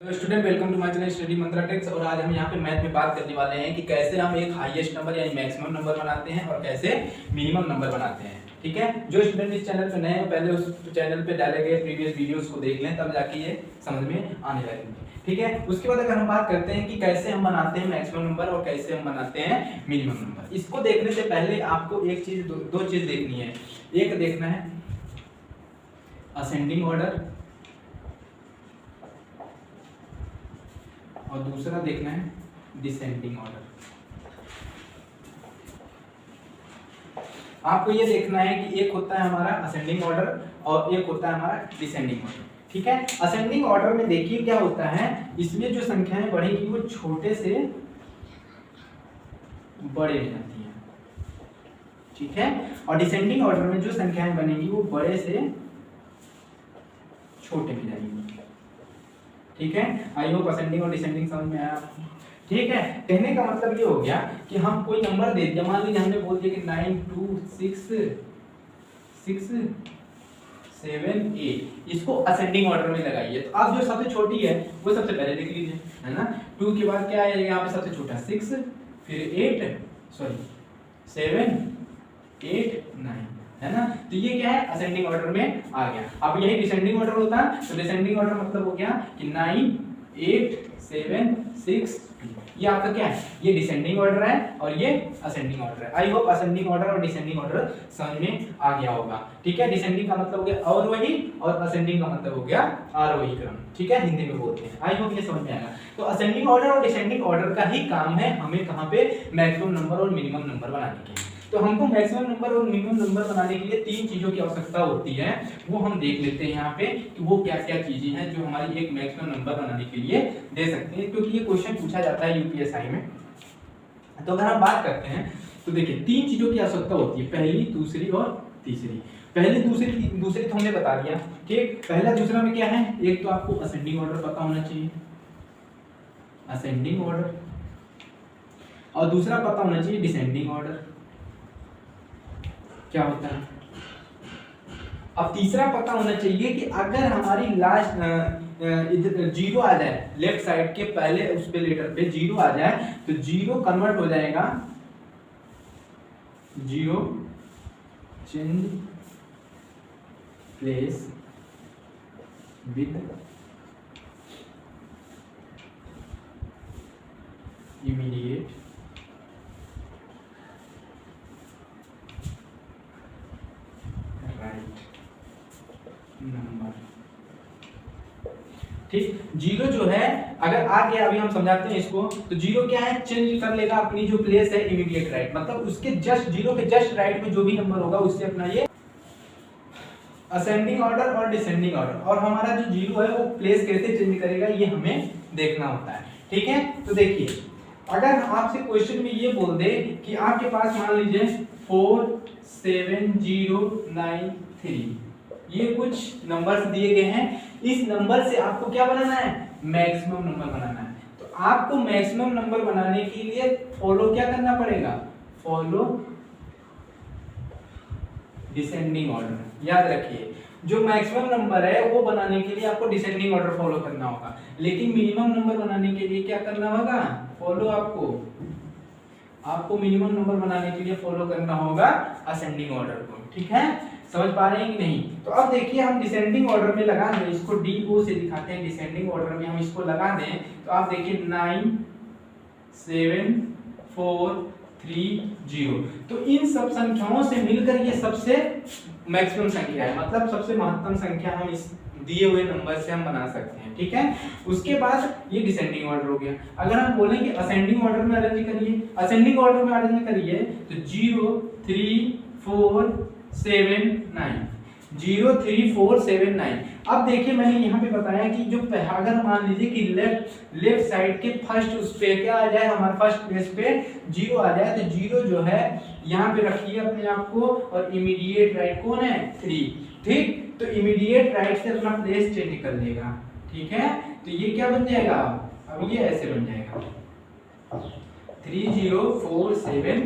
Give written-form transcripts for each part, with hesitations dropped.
तो student welcome to my channel study Mantra techs. और आज हम यहाँ पे मैथ में बात करने वाले हैं कि कैसे हम एक हाईएस्ट नंबर यानी मैक्सिमम नंबर बनाते हैं और कैसे मिनिमम नंबर बनाते हैं। ठीक है, जो स्टूडेंट इस चैनल पे नए हैं पहले उस चैनल पे डाले गए प्रीवियस वीडियोस को देख लें, तब जाके ये समझ में आने लगेंगे। ठीक है, उसके बाद अगर हम बात करते हैं कि कैसे हम बनाते हैं मैक्सिमम नंबर और कैसे हम बनाते हैं मिनिमम नंबर, इसको देखने से पहले आपको एक चीज दो चीज देखनी है। एक देखना है असेंडिंग ऑर्डर और दूसरा देखना है डिसेंडिंग ऑर्डर। आपको ये देखना है कि एक होता है हमारा असेंडिंग ऑर्डर और एक होता है हमारा डिसेंडिंग ऑर्डर। ठीक है, असेंडिंग ऑर्डर में देखिए क्या होता है, इसमें जो संख्याएं बढ़ेंगी वो छोटे से बड़े में जाती हैं। ठीक है, और डिसेंडिंग ऑर्डर में जो संख्याएं बनेंगी वो बड़े से छोटे में जाएंगी। ठीक है, आई होप असेंडिंग और डिसेंडिंग समझ में आया आपको। ठीक है, कहने का मतलब ये हो गया कि हम कोई नंबर दे दिया, मान लीजिए हमने बोल दिया कि 9 2 6 6 7 8, इसको असेंडिंग ऑर्डर में लगाइए। तो अब जो सबसे छोटी है वो सबसे पहले लिख लीजिए, है ना। 2 के बाद क्या आएगा यहाँ पे सबसे छोटा 6, फिर 7 8 9, है ना। तो ये क्या है, असेंडिंग ऑर्डर में आ गया। अब यही डिसेंडिंग ऑर्डर होता तो डिसेंडिंग ऑर्डर मतलब हो गया कि 9 8 7 6 2, ये आपका क्या है, ये डिसेंडिंग ऑर्डर है और ये असेंडिंग ऑर्डर है। आई होप असेंडिंग ऑर्डर और डिसेंडिंग ऑर्डर समझ में आ गया होगा। ठीक है, डिसेंडिंग का मतलब हो गया अवरोही और असेंडिंग का मतलब हो गया आरोही क्रम। ठीक है, हिंदी में बोलते हैं। आई होप ये समझ में आएगा। तो असेंडिंग ऑर्डर और डिसेंडिंग ऑर्डर का ही काम है हमें कहां पे मैक्सिमम नंबर और मिनिमम नंबर बनाने के। तो हमको मैक्सिमम नंबर और मिनिमम नंबर बनाने के लिए तीन चीजों की आवश्यकता होती है, वो हम देख लेते हैं यहाँ पे कि वो क्या क्या चीजें हैं जो हमारी एक मैक्सिमम नंबर बनाने के लिए दे सकते हैं, क्योंकि ये क्वेश्चन पूछा जाता है यूपीएसआई में। तो अगर हम बात करते हैं तो देखिए तीन चीजों की आवश्यकता होती है, पहली दूसरी और तीसरी। पहली दूसरी तो हमने बता दिया। ठीक, पहला दूसरा में क्या है, एक तो आपको असेंडिंग ऑर्डर पता होना चाहिए, असेंडिंग ऑर्डर, और दूसरा पता होना चाहिए डिसेंडिंग ऑर्डर क्या होता है। अब तीसरा पता होना चाहिए कि अगर हमारी लास्ट जीरो आ जाए, लेफ्ट साइड के पहले उस पे लेटर पे जीरो आ जाए तो जीरो कन्वर्ट हो जाएगा, zero change place with immediate number. ठीक, जीरो जो है अगर आ गया, अभी हम समझाते हैं इसको, तो जीरो क्या है, चेंज कर लेगा अपनी जो प्लेस है इमीडिएट राइट, मतलब उसके जस्ट जीरो के जस्ट राइट में जो भी नंबर होगा उससे अपना ये असेंडिंग ऑर्डर और डिसेंडिंग ऑर्डर, और हमारा जो जीरो है वो प्लेस कैसे चेंज करेगा ये हमें देखना होता है। ठीक है, तो देखिए अगर आपसे क्वेश्चन में ये बोल दे कि आपके पास मान लीजिए 4 7 0 9 3, ये कुछ नंबर्स दिए गए हैं, इस नंबर से आपको क्या बनाना है, मैक्सिमम नंबर बनाना है। तो आपको मैक्सिमम नंबर बनाने के लिए फॉलो क्या करना पड़ेगा, फॉलो डिसेंडिंग ऑर्डर। याद रखिए जो मैक्सिमम नंबर है वो बनाने के लिए आपको डिसेंडिंग ऑर्डर फॉलो करना होगा, लेकिन मिनिमम नंबर बनाने के लिए क्या करना होगा, फॉलो आपको मिनिमम नंबर बनाने के लिए फॉलो करना होगा असेंडिंग ऑर्डर को। ठीक है, समझ पा रहे हैं कि नहीं। तो अब देखिए हम डिसेंडिंग ऑर्डर में लगा दें, इसको DO से दिखाते हैं, डिसेंडिंग ऑर्डर में हम इसको लगा दें तो आप देखिए 9 7 4 3 0, तो इन सब संख्याओं से मिलकर ये सबसे मैक्सिमम संख्या है, मतलब सबसे महत्तम संख्या हम इस दिए हुए नंबर से हम बना सकते हैं। ठीक है, उसके बाद ये डिसेंडिंग ऑर्डर हो गया। अगर हम बोलें कि असेंडिंग ऑर्डर में अरेंज करिए, असेंडिंग ऑर्डर में अरेंज करिए तो 0 3 4 7 9, 0 3 4 7 9। अब देखिए मैंने यहाँ पे बताया कि जो अगर मान लीजिए कि लेफ्ट साइड के फर्स्ट उस पे क्या आ जाए, हमारे फर्स्ट प्लेस पे जीरो आ जाए, तो जीरो जो है यहाँ पे रखिए अपने आप को, और इमीडिएट राइट कौन है 3। ठीक, तो इमीडिएट राइट से अपना प्लेस चेंज कर लेगा। ठीक है, तो ये क्या बन जाएगा, अब ये ऐसे बन जाएगा 3 0 4 7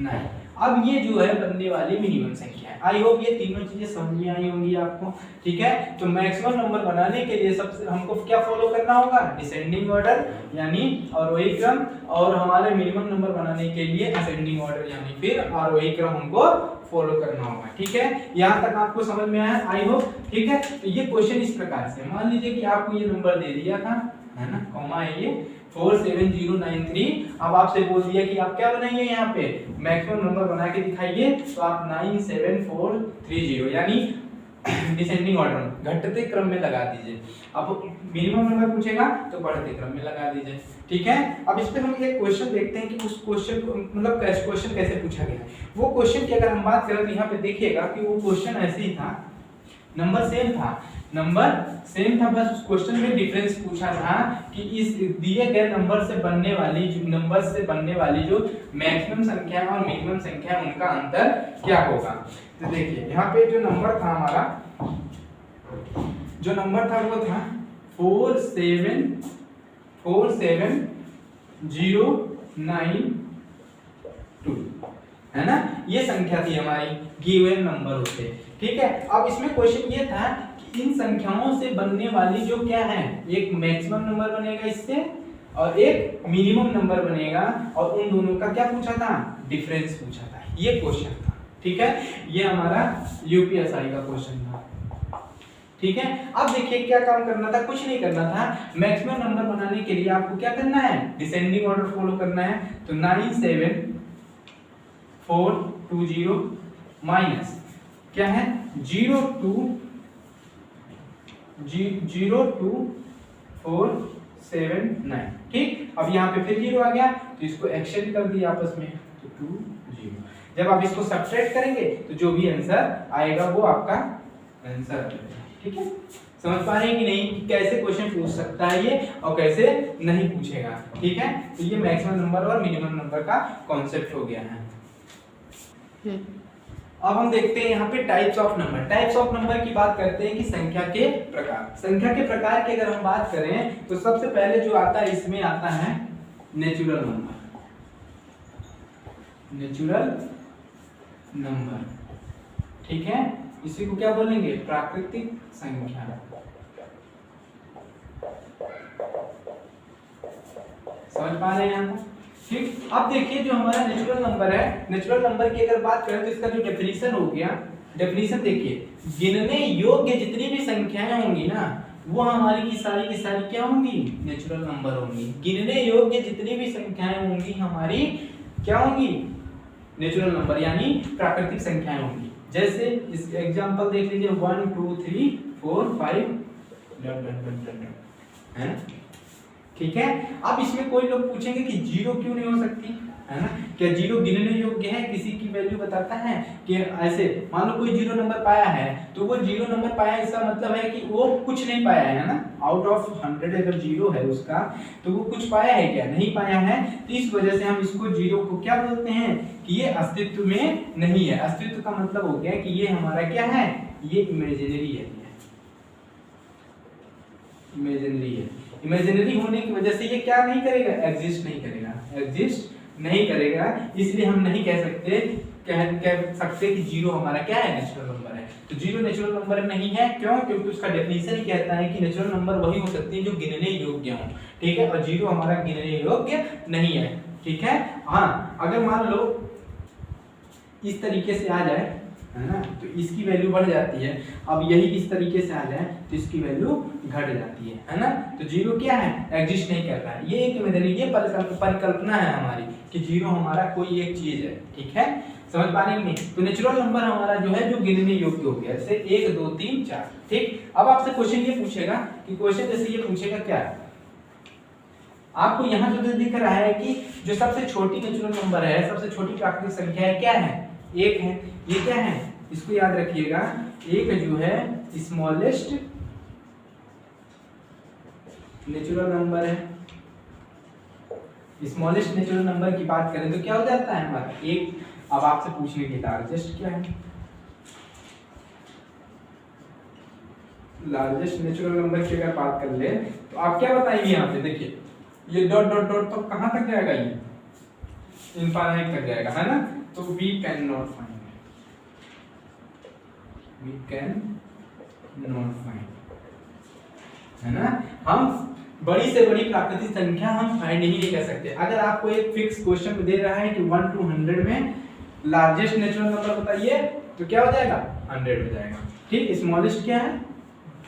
9। अब ये जो है बनने वाली मिनिमम संख्या है। आई होप ये तीनों चीजें समझ में आई होंगी आपको, ठीक है। तो मैक्सिमम नंबर बनाने के लिए सबसे हमको क्या फॉलो करना होगा, डिसेंडिंग ऑर्डर यानी आरोही क्रम, और हमारे मिनिमम नंबर बनाने के लिए असेंडिंग ऑर्डर यानी फिर आरोही क्रम हमको फॉलो करना होगा, ठीक है। यहाँ तक आपको समझ में आया आई होप, ठीक है। तो ये क्वेश्चन इस प्रकार से, मान लीजिए कि आपको ये नंबर दे दिया था, है ना, कॉमा है ये 47093। अब आपसे बोल दिया कि आप क्या बनाइए, यहाँ पे मैक्सिमम नंबर बना के दिखाइए, तो आप 97430 यानी डिसेंडिंग ऑर्डर घटते क्रम में लगा दीजिए। अब मिनिमम नंबर पूछेगा तो बढ़ते क्रम में लगा दीजिए, ठीक है। अब इस पे हम एक क्वेश्चन देखते हैं कि उस क्वेश्चन को मतलब क्वेश्चन कैसे पूछा गया है। वो क्वेश्चन की अगर हम बात करें तो यहाँ पे देखिएगा कि वो क्वेश्चन ऐसे ही था, नंबर सेम था, बस उस क्वेश्चन में डिफरेंस पूछा था कि इस दिए गए नंबर से बनने वाली जो मैक्सिमम संख्या और मिनिमम संख्या उनका अंतर क्या होगा। तो देखिए यहाँ पे जो नंबर था हमारा, जो नंबर था वो था 47092, है ना, ये संख्या थी हमारी, गिवन नंबर होते, ठीक है। अब इसमें क्वेश्चन ये था कि इन संख्याओं से बनने वाली जो क्या है, एक मैक्सिमम नंबर बनेगा इससे और एक मिनिमम नंबर बनेगा, और उन दोनों का क्या पूछा था, डिफरेंस पूछा था, ये क्वेश्चन था, ठीक है। ये हमारा यूपीएसआई का क्वेश्चन था, ठीक है। अब देखिए क्या काम करना था, कुछ नहीं करना था। मैक्सिमम नंबर बनाने के लिए आपको क्या करना है, डिसेंडिंग ऑर्डर फॉलो करना है। तो 97420 माइनस क्या है 02479, ठीक। अब यहाँ पे फिर 0 आ गया तो इसको एक्सचेंज कर दिया आपस में, तो 20। जब आप इसको सब्ट्रैक्ट करेंगे तो जो भी आंसर आएगा वो आपका आंसर आएगा, ठीक है। समझ पा रहे हैं कि नहीं, कि कैसे क्वेश्चन पूछ सकता है ये और कैसे नहीं पूछेगा, ठीक है। तो ये मैक्सिमम नंबर और मिनिमम नंबर का कॉन्सेप्ट हो गया है। अब हम देखते हैं यहाँ पे types of number. Types of number की बात करते हैं कि संख्या के प्रकार। संख्या के प्रकार की अगर हम बात करें तो सबसे पहले जो आता है इसमें आता है नेचुरल नंबर। नेचुरल नंबर, ठीक है, इसी को क्या बोलेंगे, प्राकृतिक संख्या। समझ पा रहे हैं यहाँ, ठीक। अब देखिए जो हमारा नेचुरल नंबर है, नेचुरल नंबर की अगर बात करें तो इसका जो डेफिनेशन हो गया, डेफिनेशन देखिए, गिनने योग्य जितनी भी संख्याएं होंगी ना वो हमारी की सारी क्या होंगी, नेचुरल नंबर होंगी। गिनने योग्य जितनी भी संख्याएं होंगी हमारी क्या होंगी, नेचुरल नंबर यानी प्राकृतिक संख्याएं होंगी। जैसे इस एग्जांपल देख लीजिए 1 2 3 4 5 है ना, ठीक है। अब इसमें कोई लोग पूछेंगे कि 0 क्यों नहीं हो सकती, है ना, क्या 0 गिनने योग्य है, किसी की वैल्यू बताता है कि ऐसे मान लो कोई 0 नंबर पाया है तो वो 0 नंबर पाया इसका मतलब है कि वो कुछ नहीं पाया है ना, आउट ऑफ 100 अगर 0 है उसका तो वो कुछ पाया है क्या, नहीं पाया है। तो इस वजह से हम इसको 0 को क्या बोलते हैं कि ये अस्तित्व में नहीं है। अस्तित्व का मतलब हो गया कि ये हमारा क्या है, ये इमेजिनरी है, इमेजिनरी है। इमेजिनरी होने की वजह से ये क्या नहीं करेगा, एग्जिस्ट नहीं करेगा, एग्जिस्ट नहीं करेगा। इसलिए हम नहीं कह सकते कि 0 हमारा क्या है, नेचुरल नंबर है। तो 0 नेचुरल नंबर नहीं है, क्यों, क्योंकि उसका डेफिनेशन ही कहता है कि नेचुरल नंबर वही हो सकती है जो गिनने योग्य हो, ठीक है, और 0 हमारा गिनने योग्य नहीं है, ठीक है। हाँ, अगर मान लो इस तरीके से आ जाए, है ना, तो इसकी वैल्यू बढ़ जाती है। अब यही इस तरीके से आ जाए तो इसकी वैल्यू घट जाती है ना। तो 0 क्या है, एग्जिस्ट नहीं कर रहा है। ये एक ये परिकल्पना है हमारी कि 0 हमारा कोई एक चीज है, ठीक है। समझ पा रहे हैं। तो नेचुरल नंबर हमारा जो है जो गिनने योग्य हो गया, जैसे 1 2 3 4, ठीक। अब आपसे क्वेश्चन ये पूछेगा कि क्वेश्चन जैसे ये पूछेगा क्या है, आपको यहाँ जो दिख रहा है कि जो सबसे छोटी नेचुरल नंबर है, सबसे छोटी प्राकृतिक संख्या है क्या है, 1 है। ये क्या है, इसको याद रखिएगा, 1 जो है स्मॉलेस्ट नेचुरल नंबर है। स्मॉलेस्ट नेचुरल नंबर की बात करें तो क्या हो जाता है हमारा 1। अब आपसे पूछने की लार्जेस्ट क्या है, लार्जेस्ट नेचुरल नंबर की अगर बात कर ले तो आप क्या बताएंगे यहाँ पे, देखिए ये डॉट डॉट डॉट तो कहां तक जाएगा, ये इनफाइनाइट तक जाएगा, है ना। तो we can not find, we can not find, है ना। हम बड़ी से बड़ी प्राकृतिक संख्या हम फाइंड ही नहीं कर सकते। अगर आपको एक फिक्स क्वेश्चन दे रहा है कि 1 to 100 में लार्जेस्ट नेचुरल नंबर बताइए, तो क्या हो जाएगा, 100 हो जाएगा, ठीक। स्मॉलेस्ट क्या है,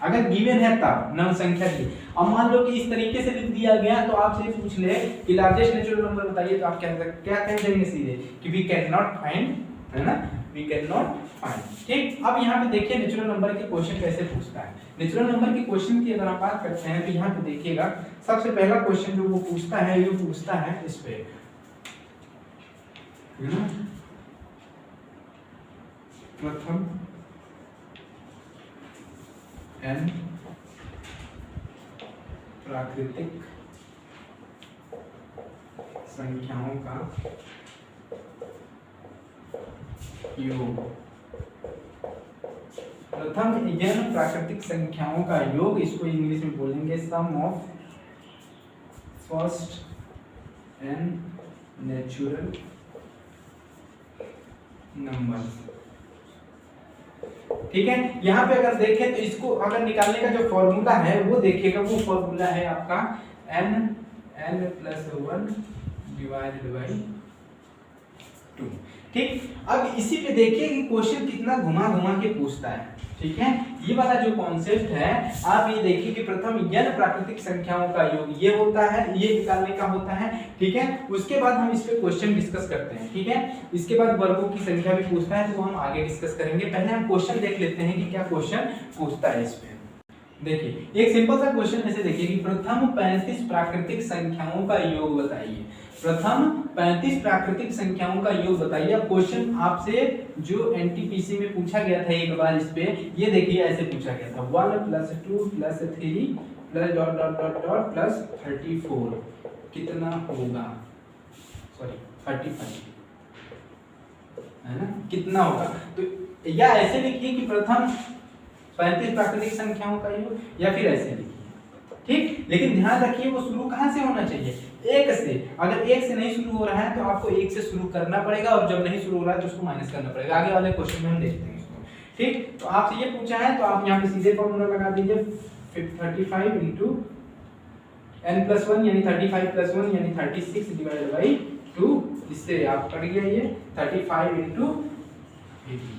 अगर गिवन है तब नम संख्या की। अब मान लो कि इस तरीके से लिख दिया गया, तो आपसे पूछ ले कि लार्जेस्ट नेचुरल नंबर बताइए, तो आप क्या कह देंगे सीधे कि वी कैन नॉट फाइंड, है ना, वी कैन नॉट फाइंड, ठीक। अब यहाँ पे देखिए नेचुरल नंबर के क्वेश्चन कैसे पूछता है। नेचुरल नंबर के क्वेश्चन की अगर आप बात करते हैं तो यहाँ पे देखिएगा सबसे पहला क्वेश्चन जो वो पूछता है, ये पूछता है इस पे, है ना, प्रथम n प्राकृतिक संख्याओं का योग, प्रथम n प्राकृतिक संख्याओं का योग, इसको इंग्लिश में बोलेंगे sum of first n natural numbers, ठीक है। यहाँ पे अगर देखें तो इसको अगर निकालने का जो फॉर्मूला है वो देखिएगा, वो फॉर्मूला है आपका n+1 डिवाइडेड बाई 2, ठीक। अब इसी पे देखिए कि क्वेश्चन कितना घुमा घुमा के पूछता है, ठीक है। ये वाला जो कॉन्सेप्ट है, आप ये देखिए कि प्रथम n प्राकृतिक संख्याओं का योग ये होता है, ये निकालने का होता है, ठीक है। उसके बाद हम इस पे क्वेश्चन डिस्कस करते हैं, ठीक है। इसके बाद वर्गों की संख्या भी पूछता है, तो वो हम आगे डिस्कस करेंगे। पहले हम क्वेश्चन देख लेते हैं कि क्या क्वेश्चन पूछता है इस पे। देखिए एक सिंपल सा क्वेश्चन ऐसे देखिए कि प्रथम 35 प्राकृतिक संख्याओं का योग बताइए, प्रथम 35 प्राकृतिक संख्याओं का योग बताइए। अब क्वेश्चन आपसे जो एनटीपीसी में पूछा गया था एक बार इस पे, ये देखिए ऐसे पूछा गया था 1 + 2 + 3 plus dot dot dot dot plus 34 कितना होगा, सॉरी 35, है ना, कितना होगा। तो या ऐसे लिखिए कि प्रथम 35 प्राकृतिक संख्याओं का योग, या फिर ऐसे लिखिए, ठीक। लेकिन ध्यान रखिए वो शुरू कहाँ से होना चाहिए, 1 से। अगर 1 से नहीं शुरू हो रहा है तो आपको 1 से शुरू करना पड़ेगा, और जब नहीं शुरू हो रहा है तो उसको माइनस करना पड़ेगा। आगे वाले क्वेश्चन में हम देखते हैं इसको, ठीक। तो आपसे ये पूछा है तो आप यहाँ पे सीधे फॉर्मूला लगा दीजिए 35 इंटू n+1 यानी 35 + 1 यानी 36 डिवाइडेड बाई 2। इससे आप कट गया ये 35 इंटू 18,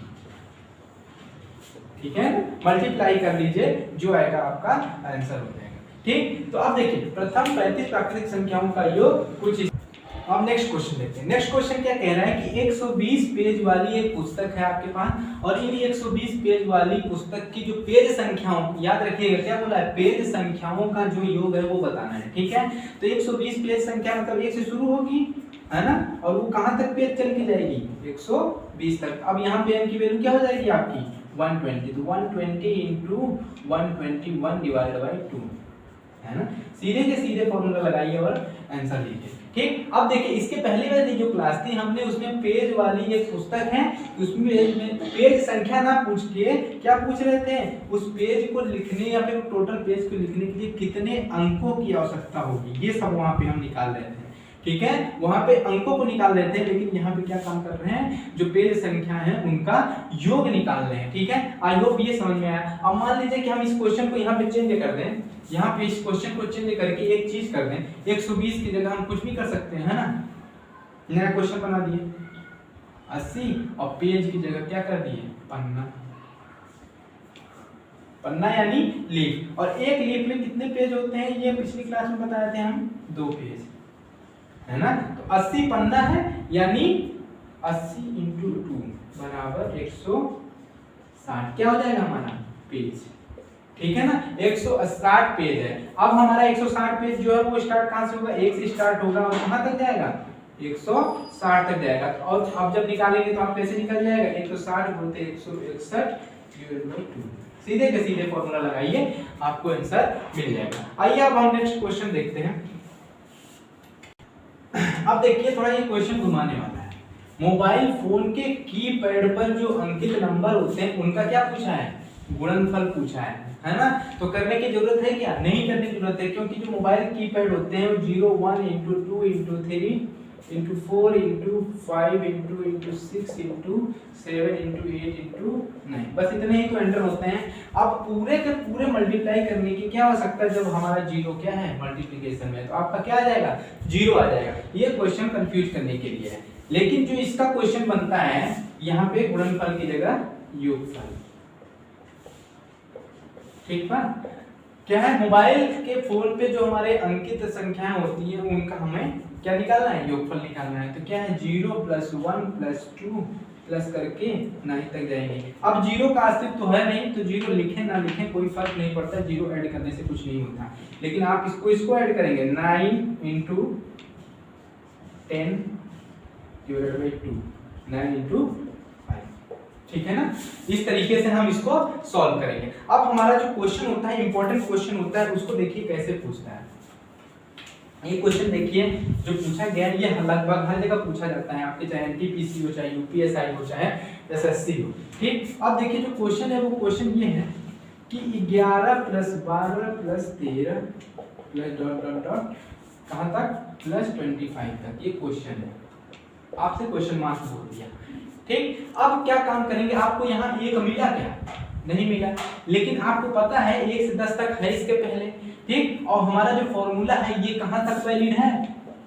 ठीक है। मल्टीप्लाई कर लीजिए, जो आएगा आपका आंसर हो जाएगा, ठीक। तो अब देखिए प्रथम 35 प्राकृतिक संख्याओं का योग कुछ इस। अब नेक्स्ट क्वेश्चन देखते हैं। नेक्स्ट क्वेश्चन क्या कह रहा है कि 120 पेज वाली एक पुस्तक है आपके पास, और इन 120 पेज वाली पुस्तक की जो पेज संख्याओं, याद रखिएगा क्या बोला है, पेज संख्याओं का जो योग है वो बताना है, ठीक है। तो 120 पेज संख्या मतलब 1 से शुरू होगी, है ना, और वो कहां तक पेज चल के जाएगी, 120 तक। अब यहाँ पे n की वैल्यू क्या हो जाएगी आपकी 120, तो 120 इंटू 121 डिवाइडेड बाई 2, है ना। सीधे के सीधे फॉर्मूला लगाइए और आंसर लीजिए, ठीक। अब देखिए इसके पहले वाली जो क्लास थी हमने उसमें पेज वाली एक पुस्तक है, उसमें पेज संख्या ना पूछ के क्या पूछ रहे थे, उस पेज को लिखने या फिर टोटल पेज को लिखने के लिए कितने अंकों की आवश्यकता होगी, ये सब वहां पे हम निकाल रहे थे, ठीक है। वहां पे अंकों को निकाल रहे थे, लेकिन यहाँ पे क्या काम कर रहे हैं, जो पेज संख्या है उनका योग निकाल रहे हैं, ठीक है। आई होप ये समझ में आया। अब मान लीजिए कि हम इस क्वेश्चन को यहाँ पे चेंज कर दें, यहाँ पे इस क्वेश्चन को चेंज करके एक चीज कर दें, 120 की जगह हम कुछ भी कर सकते हैं, है ना। नया क्वेश्चन बना दिए 80, और पेज की जगह क्या कर दिए, पन्ना, पन्ना यानी लीफ। और एक लीफ में कितने पेज होते हैं, ये पिछली क्लास में बताए थे हम, 2 पेज, है ना। तो 80 पन्ना है, यानी 80 इंटू 2 बराबर 160 क्या हो जाएगा हमारा पेज, ठीक है ना। 160 पेज है। अब हमारा 160 पेज जो है वो स्टार्ट कहां से होगा, 1 से स्टार्ट होगा और कहां तक जाएगा, 160 तक जाएगा। और अब जब निकालेंगे तो आप कैसे निकल जाएगा, 160 बोलते 161 डिवाइडेड बाई 2, सीधे के सीधे फॉर्मूला लगाइए, आपको आंसर मिल जाएगा। आइए अब हम नेक्स्ट क्वेश्चन देखते हैं। अब देखिए थोड़ा ये क्वेश्चन घुमाने वाला है। मोबाइल फोन के कीपैड पर जो अंकित नंबर होते हैं उनका क्या पूछा है, गुणनफल पूछा है ना। तो करने की जरूरत है क्या, नहीं करने की जरूरत है, क्योंकि जो मोबाइल कीपैड होते हैं 0 1 * 2 * 3 into 4 into 5 into 6 into 7 into 8 into 9, बस इतने ही तो एंटर होते हैं। अब पूरे के पूरे मल्टीप्लाई करने की क्या हो सकता है, जब हमारा जीरो क्या है मल्टीप्लिकेशन में, तो आपका क्या आ जाएगा, जीरो आ जाएगा। ये क्वेश्चन कंफ्यूज करने के लिए है, लेकिन जो इसका क्वेश्चन बनता है यहाँ पे गुणनफल की जगह योगफल, ठीक है। क्या है, मोबाइल के फोन पे जो हमारे अंकित संख्याएं होती हैं उनका हमें क्या निकालना है, योगफल निकालना है। तो क्या है 0 + 1 + 2 प्लस करके 9 तक जाएंगे। अब 0 का अस्तित्व तो है नहीं, तो 0 लिखें ना लिखें कोई फर्क नहीं पड़ता, 0 ऐड करने से कुछ नहीं होता। लेकिन आप इसको ऐड करेंगे 9 × 10 / 2, 9 × 5, ठीक है ना। इस तरीके से हम इसको सॉल्व करेंगे। अब हमारा जो क्वेश्चन होता है, इंपॉर्टेंट क्वेश्चन होता है, उसको देखिए कैसे पूछता है। ये क्वेश्चन देखिए जो पूछा गया है, ये लगभग हर जगह पूछा जाता है आपके, चाहे एनटीपीसी हो, चाहे यूपीएसआई हो, चाहे एसएससी हो, ठीक। अब देखिए जो क्वेश्चन है वो क्वेश्चन ये है कि 11 + 12 + 13 प्लस डॉट डॉट डॉट कहाँ तक, +25 तक, ये क्वेश्चन है। आपसे क्वेश्चन मार्क बोल दिया, ठीक। अब क्या काम करेंगे, आपको यहाँ एक मिला क्या, नहीं मिला, लेकिन आपको पता है 1 से 10 तक है इसके पहले, ठीक। और हमारा जो फॉर्मूला है ये कहाँ तक वैलिड है,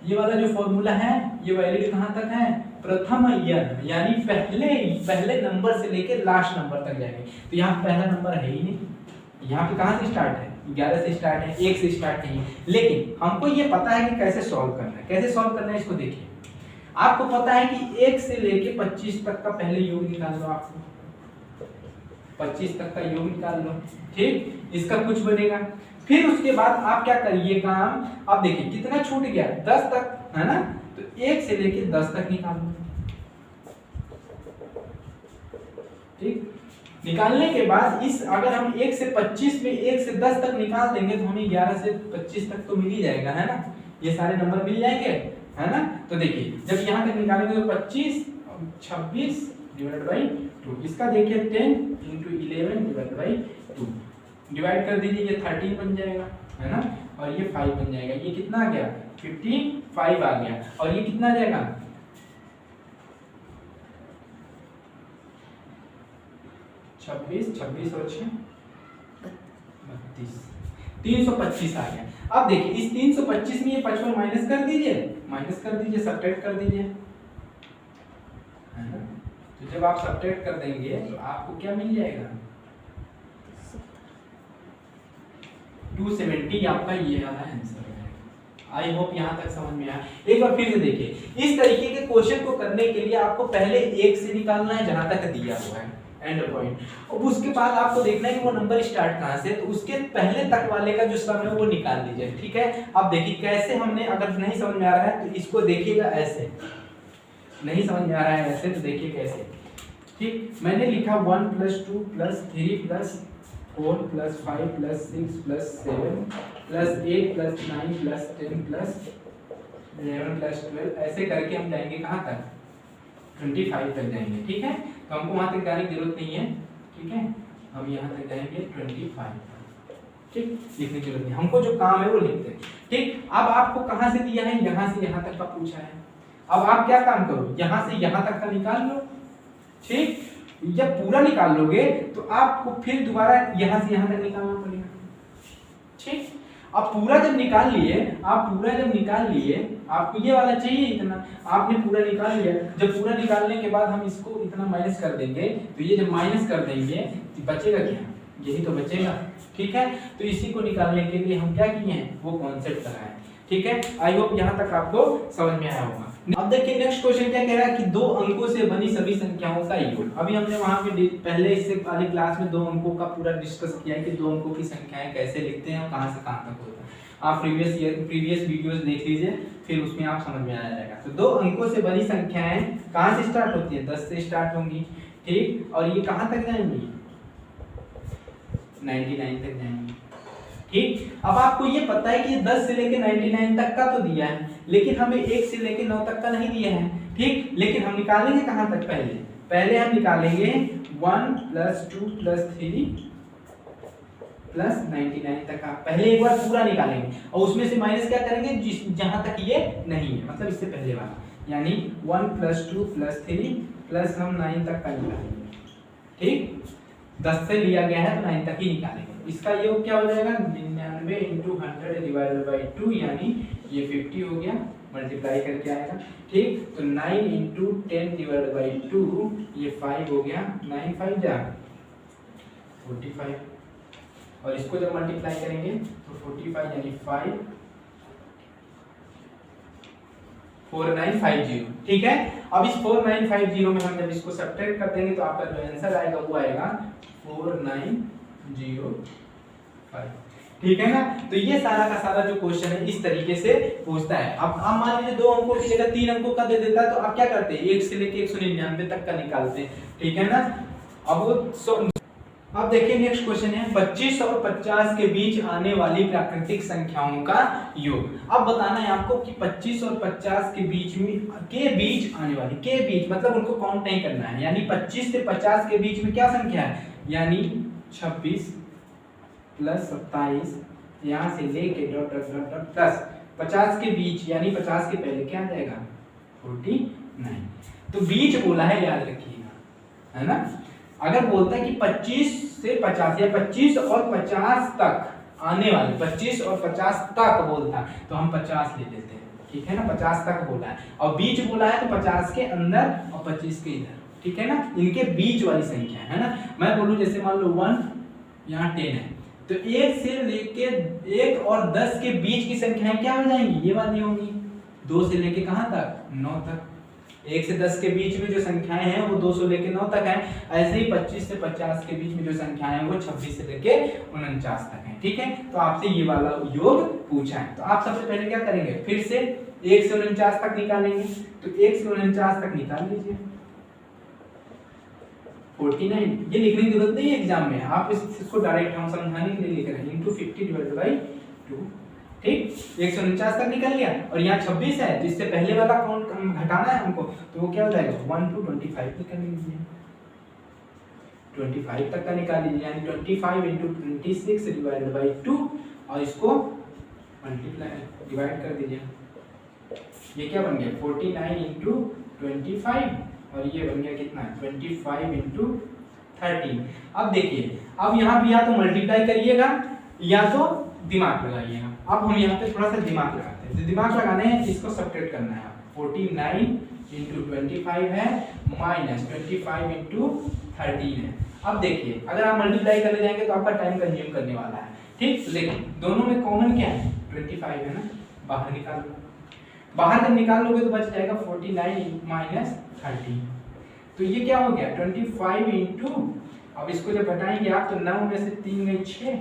ये वाला जो फॉर्मूला है ये वैलिड कहाँ तक है, प्रथम ईयर, यानी पहले नंबर से लेके लास्ट नंबर तक जाएंगे। तो यहाँ पहला नंबर है ही नहीं, यहाँ पे कहाँ से स्टार्ट है, 11 से स्टार्ट है, 1 से स्टार्ट नहीं है। लेकिन हमको ये पता है कि कैसे सॉल्व करना है, कैसे सॉल्व करना है इसको देखिए। आपको पता है कि 1 से लेके 25 तक का पहले योग निकाल लो, आपको 25 तक का योग निकाल लो, ठीक। इसका कुछ बनेगा, फिर उसके बाद आप क्या करिएगा, अब देखिए कितना छूट गया, 10 तक है ना, तो 1 से लेके 10 तक निकाल लो, ठीक। निकालने के बाद इस अगर हम 1 से 25 में 1 से 10 तक निकाल देंगे तो हमें 11 से 25 तक तो मिल ही जाएगा, है ना, ये सारे नंबर मिल जाएंगे, है ना। तो देखिए जब यहाँ तक निकालेंगे तो 25 26 / 2, इसका देखिए 10 × 11 / 2 डिवाइड कर दीजिए, ये 13 बन जाएगा, है ना, और ये 5 बन जाएगा। ये कितना आ गया, 55 आ गया, और ये कितना आ जाएगा, 26 और 6 32, 325 आ गया। अब देखिए इस 325 में ये 55 माइनस कर दीजिए, सब्ट्रैक्ट कर दीजिए, है ना। तो जब आप सब्ट्रैक्ट कर देंगे तो आपको क्या मिल जाएगा, 270 आपका ये वाला आंसर है। आई होप यहाँ तक समझ में आया। एक बार फिर से देखिए, इस तरीके के क्वेश्चन को करने के लिए आपको पहले 1 से निकालना है जहां तक दिया हुआ है एंड पॉइंट, और उसके बाद आपको देखना है कि वो नंबर स्टार्ट कहां से, तो उसके पहले तक वाले का जो सम है वो निकाल लीजिए, ठीक है। अब देखिए कैसे हमने, अगर नहीं समझ में आ रहा है तो इसको देखिएगा ऐसे, नहीं समझ में आ रहा है ऐसे तो देखिए कैसे, ठीक। मैंने लिखा 1 + 2 + 3 + 4 + 5 + 6 + 7 + 8 + 9 + 10 + 11 + 12, ऐसे करके हम जाएंगे कहाँ तक, 25 तक जाएंगे, ठीक है। तो हमको वहां तक जाने की जरूरत नहीं है, ठीक है, हम यहाँ तक जाएंगे 25, ठीक, लिखने की जरूरत नहीं, हमको जो काम है वो लिखते हैं, ठीक। अब आपको कहाँ से दिया है, यहाँ से यहाँ तक का पूछा है। अब आप क्या काम करो, यहाँ से यहाँ तक का निकाल लो, ठीक। जब पूरा निकाल लोगे तो आपको फिर दोबारा यहाँ से यहाँ तक निकालना पड़ेगा, ठीक। अब पूरा जब निकाल लिए, आपको ये वाला चाहिए इतना, आपने पूरा निकाल लिया। जब पूरा निकालने के बाद हम इसको इतना माइनस कर देंगे, तो ये जब माइनस कर देंगे तो बचेगा क्या, यही तो बचेगा, ठीक है। तो इसी को निकालने के लिए हम क्या किए हैं, वो कॉन्सेप्ट लगाए, ठीक है। आई होप यहाँ तक आपको समझ में आया होगा। अब देखिए नेक्स्ट क्वेश्चन क्या कह रहा है कि 2 अंकों से बनी सभी संख्याओं का योग। अभी हमने वहां पे पहले इससे वाली क्लास में 2 अंकों का पूरा डिस्कस किया है कि 2 अंकों की संख्याएं कैसे लिखते हैं और कहां से कहां तक होता है। आप प्रीवियस वीडियोस देख लीजिए, फिर उसमें आप समझ में आ जाएगा। तो 2 अंकों से बनी संख्याएं कहां से स्टार्ट होती है, 10 से स्टार्ट होंगी, ठीक। और ये कहां तक जाएंगी, 99 तक जाएंगी, ठीक। अब आपको ये पता है कि 10 से लेके 99 तक का तो दिया है, लेकिन हमें 1 से लेके 9 तक का नहीं दिया है, ठीक। लेकिन हम निकालेंगे कहां तक, पहले हम निकालेंगे 1 + 2 + 3 प्लस 99 तक का पहले एक बार पूरा निकालेंगे और उसमें से माइनस क्या करेंगे जहां तक ये नहीं है, मतलब इससे पहले वाला, यानी 1 + 2 + 3 प्लस हम 9 तक का निकालेंगे। ठीक, 10 से लिया गया है तो 9 तक ही निकालेंगे। इसका योग क्या हो जाएगा 99 × 100 / 2, यानी ये 50 हो गया, मल्टीप्लाई करके आएगा। ठीक, तो 9 × 10 / 2 ये 5 हो गया, 9 5 जा 45, और इसको जब मल्टीप्लाई करेंगे तो 45 यानी 5 4950। ठीक है, अब इस 4950 में हम जब इसको सब्ट्रैक्ट कर देंगे तो आपका जो आंसर आएगा वो आएगा 4905। ठीक है ना, तो ये सारा का सारा जो क्वेश्चन है इस तरीके से पूछता है। अब आप मान लीजिए 2 अंकों की जगह 3 अंकों का दे देता है तो आप क्या करते हैं 1 से लेके 199 तक का निकालते हैं। ठीक है ना, अब देखिए नेक्स्ट क्वेश्चन है 25 और 50 के बीच आने वाली प्राकृतिक संख्याओं का योग। अब बताना है आपको कि 25 और 50 के बीच आने वाली, के बीच मतलब उनको काउंट नहीं करना है, यानी 25 से 50 के बीच में क्या संख्या है, यानी 26 + 27 यहाँ से लेके dot dot dot dot plus 50 के बीच, यानी 50 के पहले क्या आ जाएगा 49। तो बीच बोला है, याद रखिएगा, है ना। अगर बोलता है कि 25 से 50 या 25 और 50 तक आने वाले, 25 और 50 तक बोलता तो हम 50 ले लेते हैं। ठीक है ना, 50 तक बोला है और बीच बोला है तो 50 के अंदर और 25 के इधर। ठीक है ना, इनके बीच वाली संख्या है ना। मैं बोलूं जैसे मान लो 1 यहाँ 10 है तो 1 से लेके 1 और 10 के बीच की संख्याएं क्या हो जाएंगी, ये वाली होंगी। 2 से लेके कहां तक 9 तक। 1 से 10 के बीच में जो संख्याएं हैं वो 2 से लेके 9 तक हैं। ऐसे ही 25 से 50 के बीच में जो संख्याएं हैं वो 26 से लेके 49 तक हैं। ठीक है, तो आपसे ये वाला योग पूछा है तो आप सबसे पहले क्या करेंगे, फिर से 1 से 49 तक निकालेंगे। तो 1 से 49 तक निकाल लीजिए 49, ये लिखने की जरूरत नहीं है एग्जाम में, आप इसको डायरेक्ट हम समझाने के लिए लिख रहे हैं × 50/2। ठीक, 149 तक निकल गया और यहाँ 26 है जिससे पहले वाला काउंट घटाना है हमको, तो वो क्या हो जाएगा 1 to 25 निकाल लीजिए, 25 तक का निकाल लीजिए, यानी 25 × 26/2 और इसको मल्टीप्लाई डिवाइड कर दीजिए। ये क्या बन गया 49 × 25 और ये बन गया कितना 25 × 13। अब देखिए, अब यहाँ भी या तो मल्टीप्लाई करिएगा या तो दिमाग लगाइएगा। अब हम यहाँ पे थोड़ा सा दिमाग लगाते हैं। तो दिमाग लगाने हैं, इसको सब्ट्रैक्ट करना है। 49 × 25 है माइनस 25 × 13 है। अब देखिए, अगर आप मल्टीप्लाई करने जाएंगे तो आपका टाइम कंज्यूम करने वाला है। ठीक, तो देखिए दोनों में कॉमन क्या है 25 है ना, बाहर निकाल लो। बाहर जब निकाल लोगे तो बच जाएगा 49 माइनस 13। तो ये क्या हो गया 25 × अब इसको जब घटाएंगे आप तो 9 में से 3 गई 6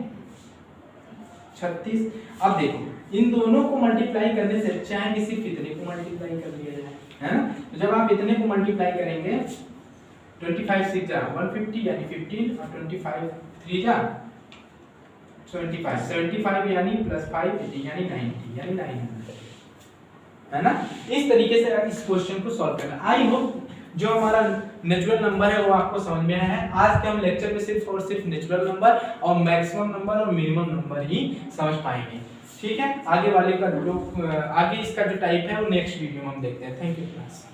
36। अब देखो इन दोनों को मल्टीप्लाई करने से अच्छा है कि सिर्फ इतने को मल्टीप्लाई कर लिया जाए, है ना। तो जब आप इतने को मल्टीप्लाई करेंगे 25 6 जा 150 यानी 15 और 25 3 जा 75 यानी +5 80 यानी 90 यानी 900, है ना। इस तरीके से इस क्वेश्चन को सॉल्व करना। आई होप जो हमारा नेचुरल नंबर है वो आपको समझ में आया है। आज के हम लेक्चर में सिर्फ और सिर्फ नेचुरल नंबर और मैक्सिमम नंबर और मिनिमम नंबर ही समझ पाएंगे। ठीक है, आगे वाले का जो आगे इसका जो टाइप है वो नेक्स्ट वीडियो में हम देखते हैं। Thank you class.